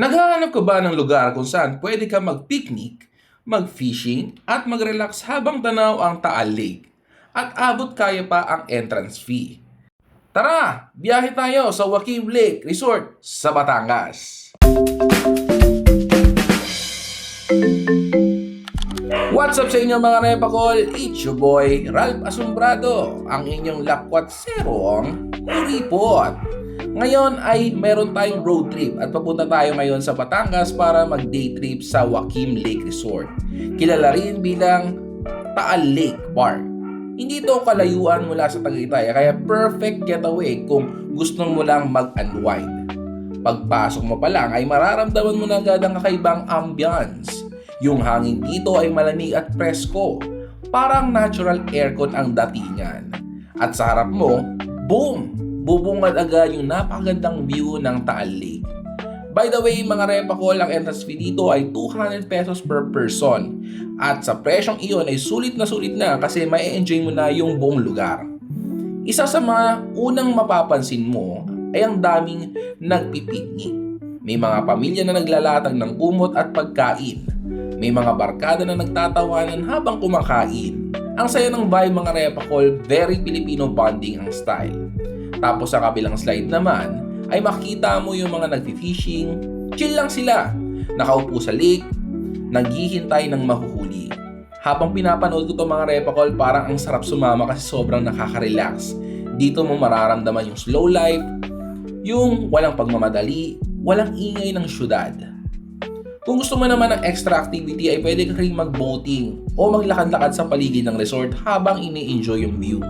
Naghahanap ka ba ng lugar kung saan pwede ka mag-picnic, mag-fishing, at mag-relax habang tanaw ang Taal Lake? At abot kaya pa ang entrance fee. Tara, biyahe tayo sa Joaquim Lake Resort sa Batangas. What's up sa inyo mga repakol? It's your boy, Ralph Asombrado, ang inyong lakwat serong kuripot. Ngayon ay meron tayong road trip at papunta tayo ngayon sa Batangas para mag-day trip sa Joaquim Lake Resort. Kilala rin bilang Taal Lake Park. Hindi ito kalayuan mula sa Tagaytay kaya perfect getaway kung gusto mo lang mag-unwind. Pagpasok mo pa lang ay mararamdaman mo na agad ang kakaibang ambience. Yung hangin dito ay malamig at presko. Parang natural aircon ang datingan. At sa harap mo, boom! Bubungad agad yung napakagandang view ng Taal Lake. By the way, mga repakol, ang entrance fee dito ay 200 pesos per person. At sa presyong iyon ay sulit na kasi may enjoy mo na yung buong lugar. Isa sa mga unang mapapansin mo ay ang daming nagpipiknik. May mga pamilya na naglalatag ng kumot at pagkain. May mga barkada na nagtatawanan habang kumakain. Ang saya ng vibe mga repakol, very Filipino bonding ang style. Tapos sa kabilang slide naman, ay makita mo yung mga nagfi-fishing, chill lang sila, nakaupo sa lake, naghihintay ng mahuhuli. Habang pinapanood ko to mga repakol, parang ang sarap sumama kasi sobrang nakaka-relax. Dito mo mararamdaman yung slow life, yung walang pagmamadali, walang ingay ng syudad. Kung gusto mo naman ng extra activity ay pwede ka rin mag-boating o maglakad-lakad sa paligid ng resort habang ini-enjoy yung view.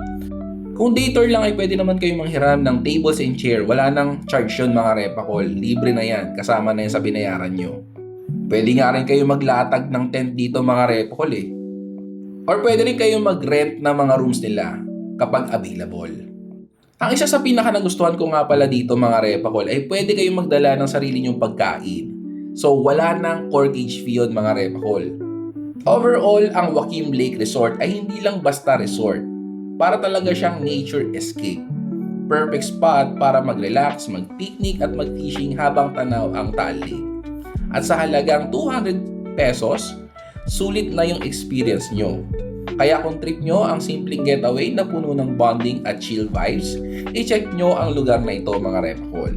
Kung day tour lang ay pwede naman kayong manghiram ng tables and chair. Wala nang charge yun mga repakol. Libre na yan. Kasama na yan sa binayaran nyo. Pwede nga rin kayong maglatag ng tent dito mga repakol eh. Or pwede rin kayong mag-rent ng mga rooms nila kapag available. Ang isa sa pinaka nagustuhan ko nga pala dito mga repakol ay pwede kayong magdala ng sarili nyong pagkain. So wala nang corkage fee yun mga repakol. Overall, ang Joaquim Lake Resort ay hindi lang basta resort. Para talaga siyang nature escape. Perfect spot para mag-relax, mag-picnic at mag-fishing habang tanaw ang Taal Lake. At sa halagang 200 pesos, sulit na yung experience nyo. Kaya kung trip nyo ang simpleng getaway na puno ng bonding at chill vibes, i-check nyo ang lugar na ito mga repakol.